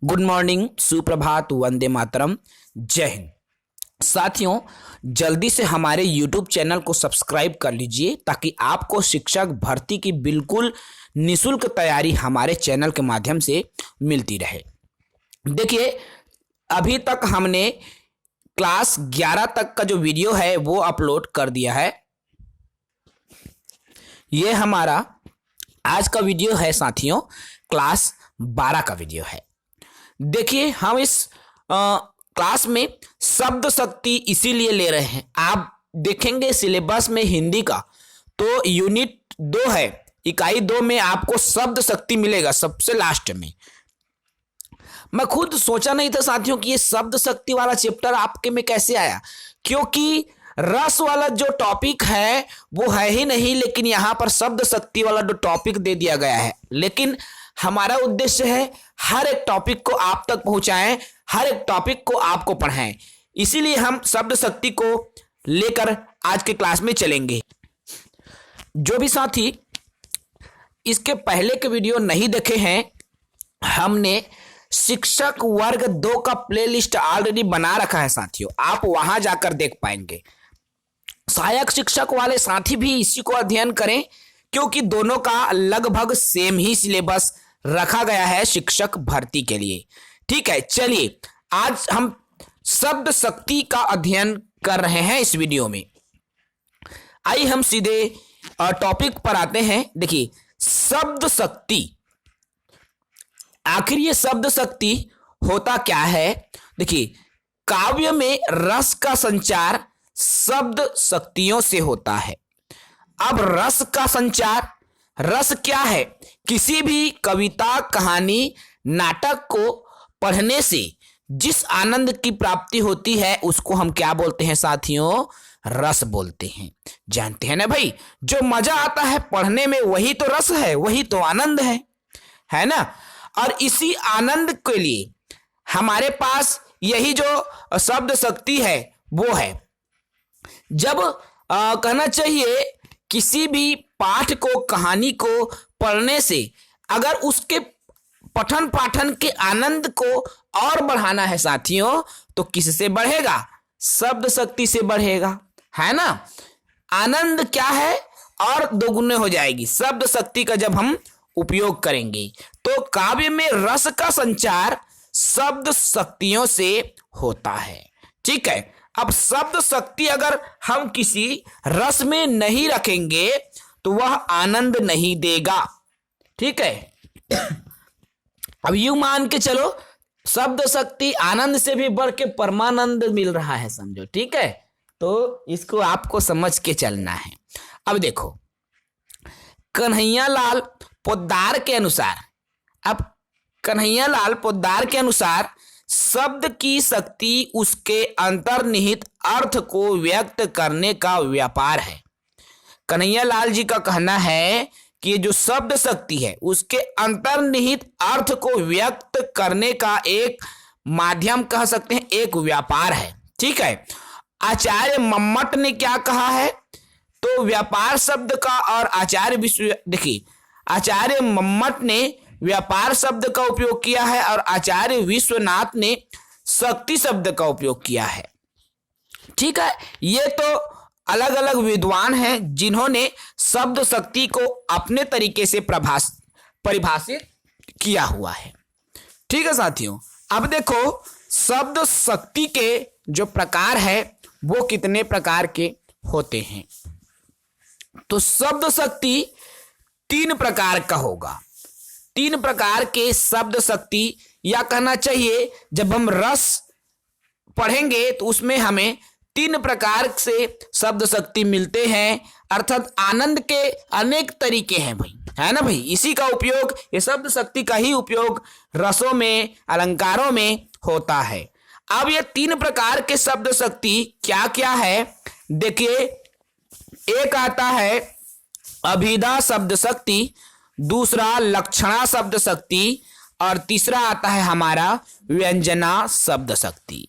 Good morning, सुप्रभात, वंदे मातरम, जय हिंद। साथियों, जल्दी से हमारे YouTube चैनल को सब्सक्राइब कर लीजिए ताकि आपको शिक्षक भर्ती की बिल्कुल निःशुल्क तैयारी हमारे चैनल के माध्यम से मिलती रहे। देखिए, अभी तक हमने क्लास 11 तक का जो वीडियो है वो अपलोड कर दिया है। ये हमारा आज का वीडियो है साथियों, क्लास 12 का वीडियो है। देखिए, हम इस क्लास में शब्द शक्ति इसीलिए ले रहे हैं। आप देखेंगे सिलेबस में हिंदी का तो यूनिट 2 है, इकाई 2 में आपको शब्द शक्ति मिलेगा सबसे लास्ट में। मैं खुद सोचा नहीं था साथियों कि ये शब्द शक्ति वाला चैप्टर आपके में कैसे आया, क्योंकि रस वाला जो टॉपिक है वो है ही नहीं, लेकिन यहाँ पर शब्द शक्ति वाला जो टॉपिक दे दिया गया है। लेकिन हमारा उद्देश्य है हर एक टॉपिक को आप तक पहुंचाएं, हर एक टॉपिक को आपको पढ़ाएं। इसीलिए हम शब्द शक्ति को लेकर आज के क्लास में चलेंगे। जो भी साथी इसके पहले के वीडियो नहीं देखे हैं, हमने शिक्षक वर्ग 2 का प्लेलिस्ट ऑलरेडी बना रखा है साथियों, आप वहां जाकर देख पाएंगे। सहायक शिक्षक वाले साथी भी इसी को अध्ययन करें, क्योंकि दोनों का लगभग सेम ही सिलेबस रखा गया है शिक्षक भर्ती के लिए। ठीक है, चलिए आज हम शब्द शक्ति का अध्ययन कर रहे हैं इस वीडियो में। आइए हम सीधे टॉपिक पर आते हैं। देखिए, शब्द शक्ति, आखिर ये शब्द शक्ति होता क्या है। देखिए, काव्य में रस का संचार शब्द शक्तियों से होता है। अब रस का संचार, रस क्या है? किसी भी कविता, कहानी, नाटक को पढ़ने से जिस आनंद की प्राप्ति होती है उसको हम क्या बोलते हैं साथियों? रस बोलते हैं। जानते हैं ना भाई, जो मजा आता है पढ़ने में वही तो रस है, वही तो आनंद है ना। और इसी आनंद के लिए हमारे पास यही जो शब्द शक्ति है वो है। जब कहना चाहिए किसी भी पाठ को, कहानी को पढ़ने से अगर उसके पठन पाठन के आनंद को और बढ़ाना है साथियों, तो किससे बढ़ेगा? शब्द शक्ति से बढ़ेगा, है ना। आनंद क्या है? और दोगुने हो जाएगी शब्द शक्ति का जब हम उपयोग करेंगे। तो काव्य में रस का संचार शब्द शक्तियों से होता है। ठीक है, अब शब्द शक्ति अगर हम किसी रस में नहीं रखेंगे तो वह आनंद नहीं देगा। ठीक है, अब यूं मान के चलो शब्द शक्ति आनंद से भी बढ़ के परमानंद मिल रहा है, समझो। ठीक है, तो इसको आपको समझ के चलना है। अब देखो, कन्हैयालाल पोद्दार के अनुसार, अब कन्हैयालाल पोद्दार के अनुसार शब्द की शक्ति उसके अंतर्निहित अर्थ को व्यक्त करने का व्यापार है। कन्हैयालाल जी का कहना है कि ये जो शब्द शक्ति है उसके अंतर्निहित अर्थ को व्यक्त करने का एक माध्यम, कह सकते हैं एक व्यापार है। ठीक है, आचार्य मम्मट ने क्या कहा है? तो व्यापार शब्द का और आचार्य देखिए, आचार्य मम्मट ने व्यापार शब्द का उपयोग किया है और आचार्य विश्वनाथ ने शक्ति शब्द का उपयोग किया है। ठीक है, ये तो अलग अलग विद्वान हैं जिन्होंने शब्द शक्ति को अपने तरीके से परिभाषित किया हुआ है। ठीक है साथियों, अब देखो शब्द शक्ति के जो प्रकार है वो कितने प्रकार के होते हैं। तो शब्द शक्ति 3 प्रकार का होगा। 3 प्रकार के शब्द शक्ति, या कहना चाहिए जब हम रस पढ़ेंगे तो उसमें हमें 3 प्रकार से शब्द शक्ति मिलते हैं। अर्थात आनंद के अनेक तरीके हैं भाई, है ना भाई। इसी का उपयोग, ये शब्द शक्ति का ही उपयोग रसों में, अलंकारों में होता है। अब ये 3 प्रकार के शब्द शक्ति क्या क्या है? देखिए, एक आता है अभिधा शब्द शक्ति, दूसरा लक्षणा शब्द शक्ति और तीसरा आता है हमारा व्यंजना शब्द शक्ति।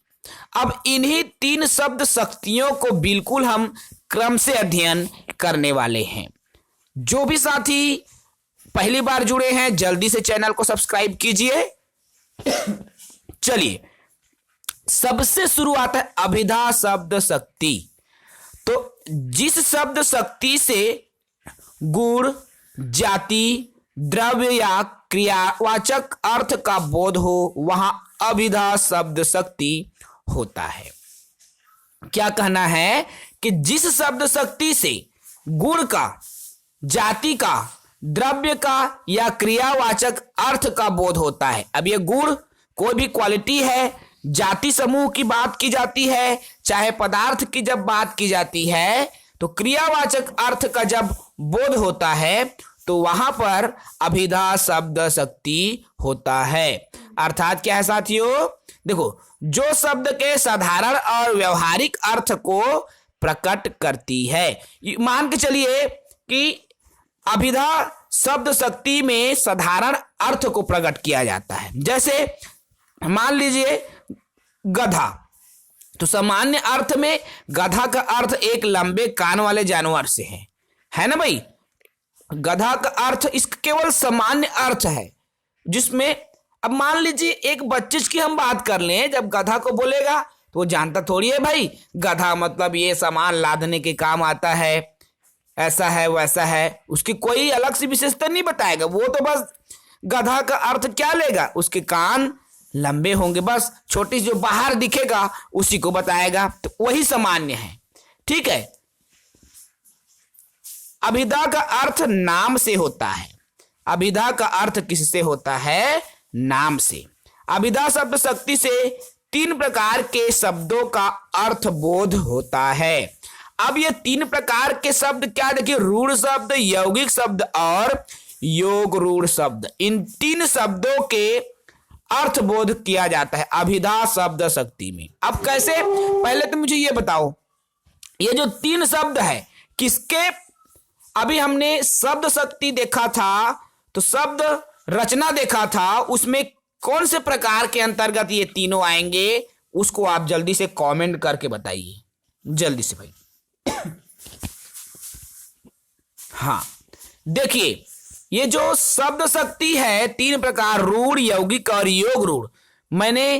अब इन्हीं 3 शब्द शक्तियों को बिल्कुल हम क्रम से अध्ययन करने वाले हैं। जो भी साथी पहली बार जुड़े हैं जल्दी से चैनल को सब्सक्राइब कीजिए चलिए, सबसे शुरुआत है अभिधा शब्द शक्ति। तो जिस शब्द शक्ति से गुण, जाति, द्रव्य या क्रियावाचक अर्थ का बोध हो वहां अभिधा शब्द शक्ति होता है। क्या कहना है कि जिस शब्द शक्ति से गुण का, जाति का, द्रव्य का या क्रियावाचक अर्थ का बोध होता है। अब ये गुण कोई भी क्वालिटी है, जाति समूह की बात की जाती है, चाहे पदार्थ की जब बात की जाती है, तो क्रियावाचक अर्थ का जब बोध होता है तो वहां पर अभिधा शब्द शक्ति होता है। अर्थात क्या है साथियों, देखो, जो शब्द के साधारण और व्यवहारिक अर्थ को प्रकट करती है। मान के चलिए कि अभिधा शब्द शक्ति में साधारण अर्थ को प्रकट किया जाता है। जैसे मान लीजिए गधा, तो सामान्य अर्थ में गधा का अर्थ एक लंबे कान वाले जानवर से है ना भाई। गधा का अर्थ इसका केवल सामान्य अर्थ है, जिसमें अब मान लीजिए एक बच्चे की हम बात कर लें, जब गधा को बोलेगा तो वो जानता थोड़ी है भाई गधा मतलब ये सामान लादने के काम आता है, ऐसा है वैसा है, उसकी कोई अलग सी विशेषता नहीं बताएगा। वो तो बस गधा का अर्थ क्या लेगा, उसके कान लंबे होंगे, बस छोटी जो बाहर दिखेगा उसी को बताएगा, तो वही सामान्य है। ठीक है। अभिधा का अर्थ नाम से होता है। अभिधा का अर्थ किससे होता है? नाम से। अभिधा शब्द शक्ति से 3 प्रकार के शब्दों का अर्थ बोध होता है। अब ये 3 प्रकार के शब्द क्या, देखिए, रूढ़ शब्द, यौगिक शब्द और योग रूढ़ शब्द। इन 3 शब्दों के अर्थ बोध किया जाता है अभिधा शब्द शक्ति में। अब कैसे, पहले तो मुझे ये बताओ, ये जो 3 शब्द है किसके, अभी हमने शब्द शक्ति देखा था, तो शब्द रचना देखा था, उसमें कौन से प्रकार के अंतर्गत ये तीनों आएंगे, उसको आप जल्दी से कमेंट करके बताइए, जल्दी से भाई। हाँ, देखिए, ये जो शब्द शक्ति है 3 प्रकार, रूढ़, यौगिक और योग रूढ़, मैंने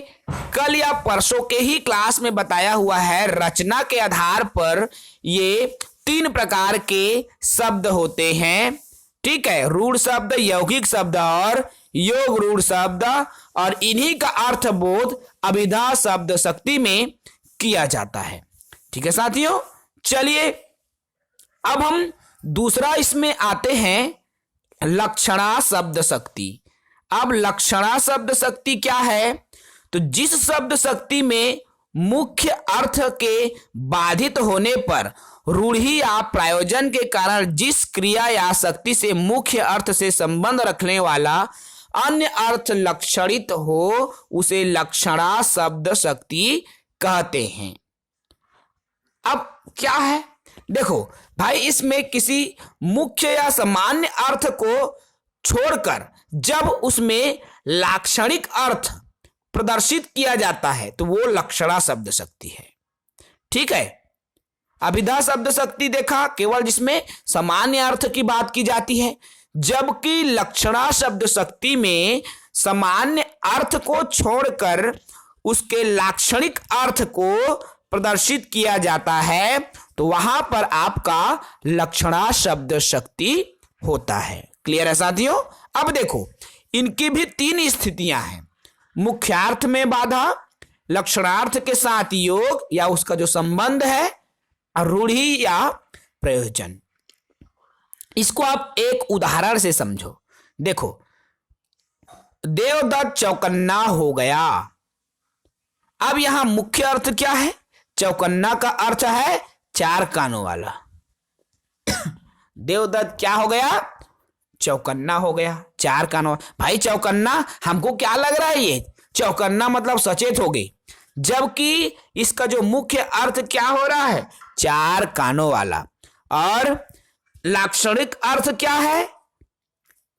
कल या परसों के ही क्लास में बताया हुआ है। रचना के आधार पर ये 3 प्रकार के शब्द होते हैं। ठीक है, रूढ़ शब्द, यौगिक शब्द और योग रूढ़ शब्द, और इन्हीं का अर्थबोध अभिधा शब्द शक्ति में किया जाता है। ठीक है साथियों, चलिए अब हम दूसरा इसमें आते हैं, लक्षणा शब्द शक्ति। अब लक्षणा शब्द शक्ति क्या है, तो जिस शब्द शक्ति में मुख्य अर्थ के बाधित होने पर रूढ़ि या प्रयोजन के कारण जिस क्रिया या शक्ति से मुख्य अर्थ से संबंध रखने वाला अन्य अर्थ लक्षणित हो, उसे लक्षणा शब्द शक्ति कहते हैं। अब क्या है, देखो भाई, इसमें किसी मुख्य या सामान्य अर्थ को छोड़कर जब उसमें लाक्षणिक अर्थ प्रदर्शित किया जाता है तो वो लक्षणा शब्द शक्ति है। ठीक है, अभिधा शब्द शक्ति देखा केवल जिसमें सामान्य अर्थ की बात की जाती है, जबकि लक्षणा शब्द शक्ति में सामान्य अर्थ को छोड़कर उसके लाक्षणिक अर्थ को प्रदर्शित किया जाता है, तो वहां पर आपका लक्षणा शब्द शक्ति होता है। क्लियर है साथियों? अब देखो, इनकी भी 3 स्थितियां हैं। मुख्यार्थ में बाधा, लक्षणार्थ के साथ योग या उसका जो संबंध है, रूढ़ि या प्रयोजन। इसको आप एक उदाहरण से समझो। देखो, देवदत्त चौकन्ना हो गया। अब यहां मुख्य अर्थ क्या है? चौकन्ना का अर्थ है 4 कानों वाला। देवदत्त क्या हो गया? चौकन्ना हो गया, 4 कानों। भाई चौकन्ना, हमको क्या लग रहा है, ये चौकन्ना मतलब सचेत हो गई, जबकि इसका जो मुख्य अर्थ क्या हो रहा है? 4 कानों वाला। और लाक्षणिक अर्थ क्या है?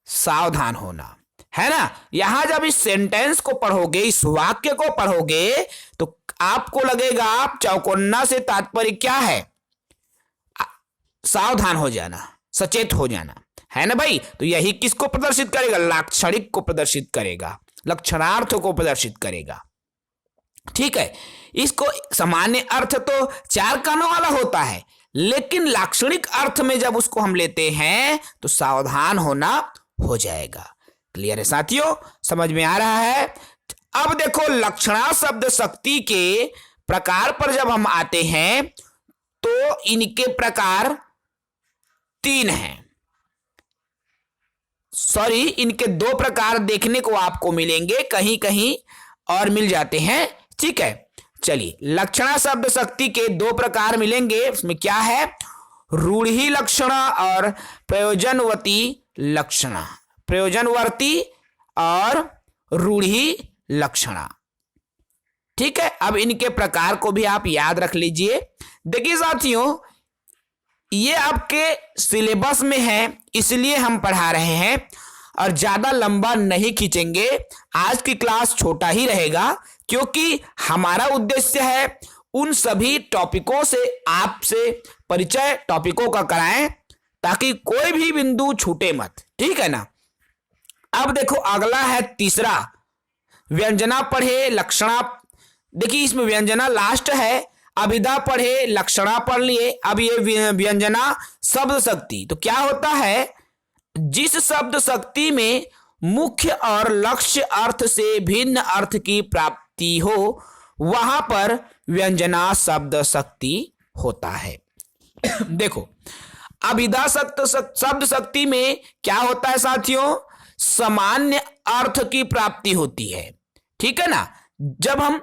सावधान होना, है ना। यहां जब इस सेंटेंस को पढ़ोगे, इस वाक्य को पढ़ोगे, तो आपको लगेगा चौकन्ना से तात्पर्य क्या है? सावधान हो जाना, सचेत हो जाना, है ना भाई। तो यही किसको प्रदर्शित करेगा? लाक्षणिक को प्रदर्शित करेगा। लक्षणार्थ को प्रदर्शित करेगा। ठीक है, इसको सामान्य अर्थ तो 4 कानों वाला होता है, लेकिन लाक्षणिक अर्थ में जब उसको हम लेते हैं तो सावधान होना हो जाएगा। क्लियर है साथियों, समझ में आ रहा है? अब देखो लक्षणा शब्द शक्ति के प्रकार पर जब हम आते हैं तो इनके प्रकार 3 हैं। सॉरी, इनके 2 प्रकार देखने को आपको मिलेंगे, कहीं कहीं और मिल जाते हैं। ठीक है, चलिए लक्षणा शब्द शक्ति के 2 प्रकार मिलेंगे। उसमें क्या है? रूढ़ी लक्षणा और प्रयोजनवती लक्षणा, प्रयोजनवर्ती और रूढ़ी लक्षणा। ठीक है, अब इनके प्रकार को भी आप याद रख लीजिए। देखिए साथियों, ये आपके सिलेबस में है इसलिए हम पढ़ा रहे हैं और ज्यादा लंबा नहीं खींचेंगे। आज की क्लास छोटा ही रहेगा क्योंकि हमारा उद्देश्य है उन सभी टॉपिकों से आपसे परिचय टॉपिकों का कराएं ताकि कोई भी बिंदु छूटे मत। ठीक है ना? अब देखो अगला है तीसरा, व्यंजना पढ़े लक्षणा। देखिए इसमें व्यंजना लास्ट है, अभिधा पढ़े लक्षणा पढ़ लिए। अब ये व्यंजना शब्द शक्ति, तो क्या होता है? जिस शब्द शक्ति में मुख्य और लक्ष्य अर्थ से भिन्न अर्थ की प्राप्ति हो वहां पर व्यंजना शब्द शक्ति होता है। देखो अभिधा शब्द शक्ति में क्या होता है साथियों? सामान्य अर्थ की प्राप्ति होती है। ठीक है ना? जब हम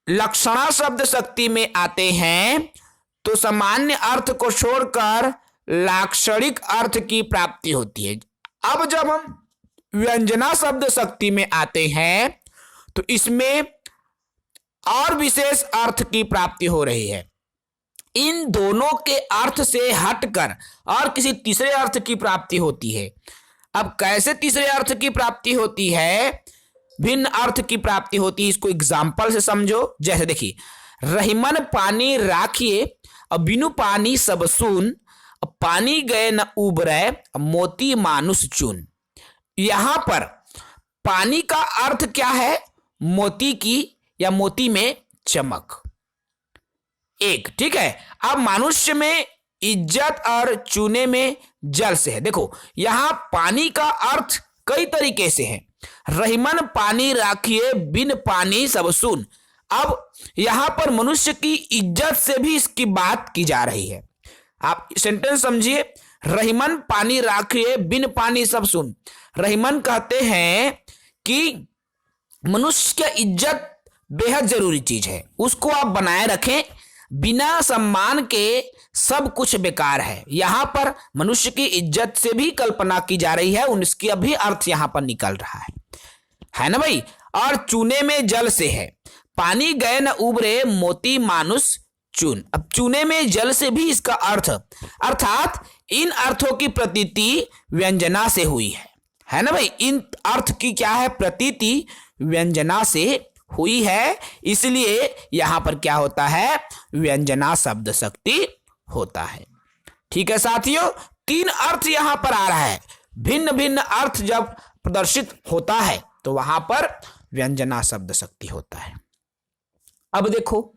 लक्षणा शब्द शक्ति में आते हैं तो सामान्य अर्थ को छोड़कर लाक्षणिक अर्थ की प्राप्ति होती है। अब जब हम व्यंजना शब्द शक्ति में आते हैं तो इसमें और विशेष अर्थ की प्राप्ति हो रही है। इन दोनों के अर्थ से हटकर और किसी तीसरे अर्थ की प्राप्ति होती है। अब कैसे तीसरे अर्थ की प्राप्ति होती है? भिन्न अर्थ की प्राप्ति होती है। इसको एग्जाम्पल से समझो। जैसे देखिए, रहीमन पानी राखिए अब बिनु पानी सब सुन, पानी गए न उबरे मोती मानुष चुन। यहां पर पानी का अर्थ क्या है? मोती की या मोती में चमक। एक, ठीक है। अब मनुष्य में इज्जत और चूने में जल से है। देखो यहां पानी का अर्थ कई तरीके से है। रहीमन पानी राखिए बिन पानी सब सुन। अब यहां पर मनुष्य की इज्जत से भी इसकी बात की जा रही है। आप सेंटेंस समझिए, रहीमन पानी राखिए बिन पानी सब सुन। रहीमन कहते हैं कि मनुष्य की इज्जत बेहद जरूरी चीज है, उसको आप बनाए रखें। बिना सम्मान के सब कुछ बेकार है। यहां पर मनुष्य की इज्जत से भी कल्पना की जा रही है, उसकी अभी अर्थ यहां पर निकल रहा है ना भाई। और चूने में जल से है, पानी गए न उबरे मोती मानुष चून। अब चूने में जल से भी इसका अर्थ, अर्थात इन अर्थों की प्रतीति व्यंजना से हुई है ना भाई। इन अर्थ की क्या है? प्रतीति व्यंजना से हुई है, इसलिए यहां पर क्या होता है? व्यंजना शब्द शक्ति होता है। ठीक है साथियों, 3 अर्थ यहां पर आ रहा है। भिन्न भिन्न अर्थ जब प्रदर्शित होता है तो वहां पर व्यंजना शब्द शक्ति होता है। अब देखो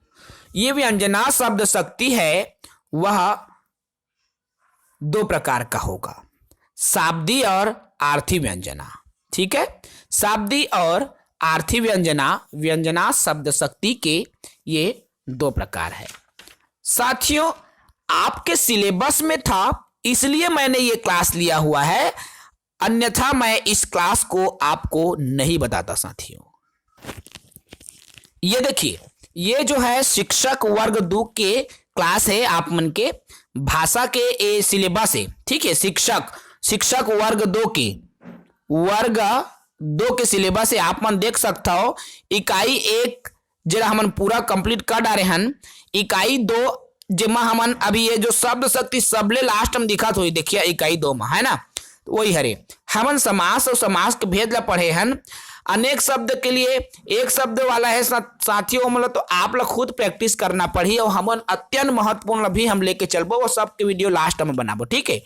ये व्यंजना शब्द शक्ति है वह 2 प्रकार का होगा, शाब्दी और आर्थी व्यंजना। ठीक है, शाब्दी और आर्थी व्यंजना, व्यंजना शब्द शक्ति के ये 2 प्रकार है। साथियों आपके सिलेबस में था इसलिए मैंने ये क्लास लिया हुआ है, अन्यथा मैं इस क्लास को आपको नहीं बताता साथियों। ये देखिए, ये जो है शिक्षक वर्ग 2 के क्लास है आप मन के भाषा के ए सिलेबस है। ठीक है, शिक्षक वर्ग 2 के सिलेबस से आप मन देख सकता हो। इकाई 1 जरा हमन पूरा कंप्लीट कर डाले हन। इकाई 2 जेमा हमन अभी ये जो शब्द शक्ति सबले लास्ट में दिखा तो देखिए इकाई 2 में है ना, तो वही हरे हमन समास और समास के भेद ला पढ़े हन। अनेक शब्द के लिए एक शब्द वाला है साथियों, मतलब तो आप लोग खुद प्रैक्टिस करना पड़ी और हमन अत्यंत महत्वपूर्ण भी हम लेके चलबो, वो सब के वीडियो लास्ट में बनाबो। ठीक है,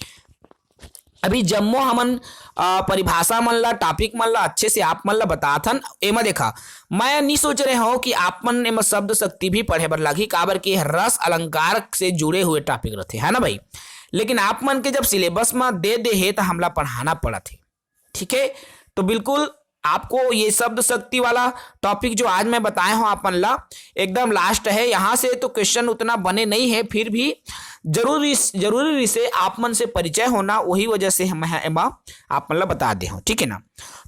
अभी जम्मो हमन परिभाषा मन ला टॉपिक मन ला अच्छे से आप मन ला बताथन। एमा देखा मैं नहीं सोच रहे हो कि आप मन एमा शब्द शक्ति भी पढ़े बर लागी, काबर के रस अलंकार से जुड़े हुए टॉपिक रहते है ना भाई। लेकिन आप मन के जब सिलेबस में दे हे तो हमला पढ़ाना पड़ा थे, ठीक है। तो बिल्कुल आपको ये शब्द शक्ति वाला टॉपिक जो आज मैं बताया हूं आप मन ला एकदम लास्ट है। यहाँ से तो क्वेश्चन उतना बने नहीं है, फिर भी जरूरी से आप मन से परिचय होना, वही वजह से हम आप मन ला बता दे हूं, ठीक है ना।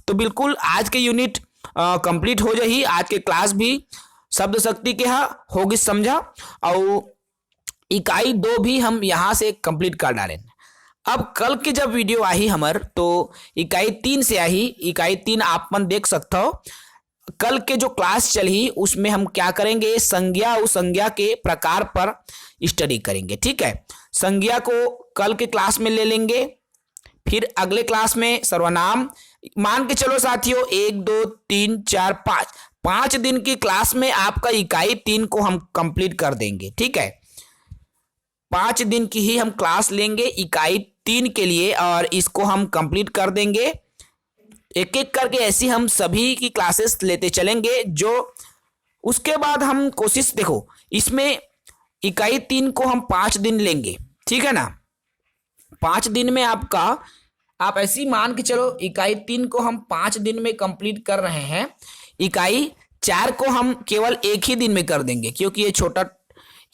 तो बिल्कुल आज के यूनिट कंप्लीट हो जाही, आज के क्लास भी शब्द शक्ति के होगी समझा, और इकाई 2 भी हम यहाँ से कंप्लीट कर डालें। अब कल के जब वीडियो आई हमर तो इकाई 3 से आई। इकाई 3 आप मन देख सकते हो, कल के जो क्लास चली उसमें हम क्या करेंगे, संज्ञा और संज्ञा के प्रकार पर स्टडी करेंगे, ठीक है। संज्ञा को कल के क्लास में ले लेंगे, फिर अगले क्लास में सर्वनाम। मान के चलो साथियों 1 2 3 4 5 दिन की क्लास में आपका इकाई 3 को हम कंप्लीट कर देंगे, ठीक है। 5 दिन की ही हम क्लास लेंगे इकाई 3 के लिए और इसको हम कंप्लीट कर देंगे। एक एक करके ऐसी हम सभी की क्लासेस लेते चलेंगे। जो उसके बाद हम कोशिश देखो, इसमें इकाई 3 को हम 5 दिन लेंगे, ठीक है ना। 5 दिन में आपका आप ऐसी मान के चलो इकाई 3 को हम 5 दिन में कंप्लीट कर रहे हैं। इकाई 4 को हम केवल एक ही दिन में कर देंगे, क्योंकि ये छोटा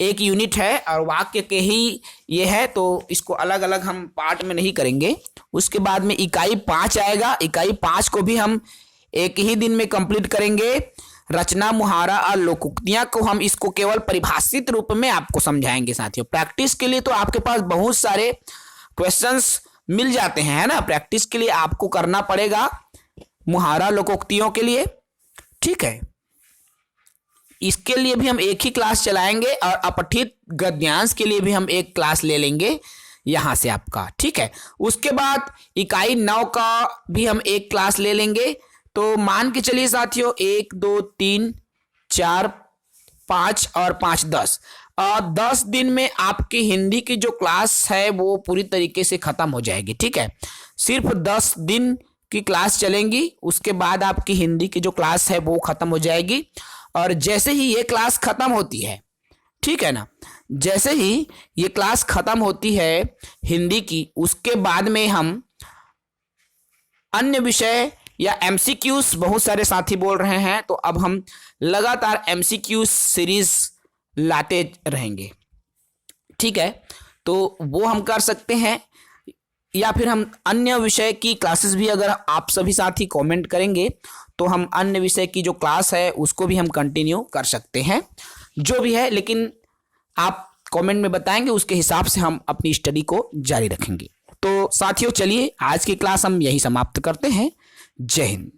एक यूनिट है और वाक्य के ही ये है, तो इसको अलग अलग हम पार्ट में नहीं करेंगे। उसके बाद में इकाई 5 आएगा। इकाई 5 को भी हम एक ही दिन में कंप्लीट करेंगे। रचना, मुहावरा और लोकोक्तियां को हम इसको केवल परिभाषित रूप में आपको समझाएंगे साथियों। प्रैक्टिस के लिए तो आपके पास बहुत सारे क्वेश्चंस मिल जाते हैं, है ना। प्रैक्टिस के लिए आपको करना पड़ेगा मुहावरा लोकोक्तियों के लिए, ठीक है। इसके लिए भी हम एक ही क्लास चलाएंगे और अपठित गद्यांश के लिए भी हम एक क्लास ले लेंगे यहां से आपका, ठीक है। उसके बाद इकाई 9 का भी हम एक क्लास ले लेंगे। तो मान के चलिए साथियों 1 2 3 4 5 और 5 10 10 दिन में आपकी हिंदी की जो क्लास है वो पूरी तरीके से खत्म हो जाएगी, ठीक है। सिर्फ 10 दिन की क्लास चलेंगी, उसके बाद आपकी हिंदी की जो क्लास है वो खत्म हो जाएगी। और जैसे ही ये क्लास खत्म होती है, ठीक है ना, जैसे ही ये क्लास खत्म होती है हिंदी की, उसके बाद में हम अन्य विषय या एमसीक्यूज, बहुत सारे साथी बोल रहे हैं, तो अब हम लगातार एमसीक्यूज सीरीज लाते रहेंगे, ठीक है। तो वो हम कर सकते हैं, या फिर हम अन्य विषय की क्लासेस भी, अगर आप सभी साथी कमेंट करेंगे तो हम अन्य विषय की जो क्लास है उसको भी हम कंटिन्यू कर सकते हैं, जो भी है। लेकिन आप कमेंट में बताएंगे, उसके हिसाब से हम अपनी स्टडी को जारी रखेंगे। तो साथियों चलिए आज की क्लास हम यही समाप्त करते हैं। जय हिंद।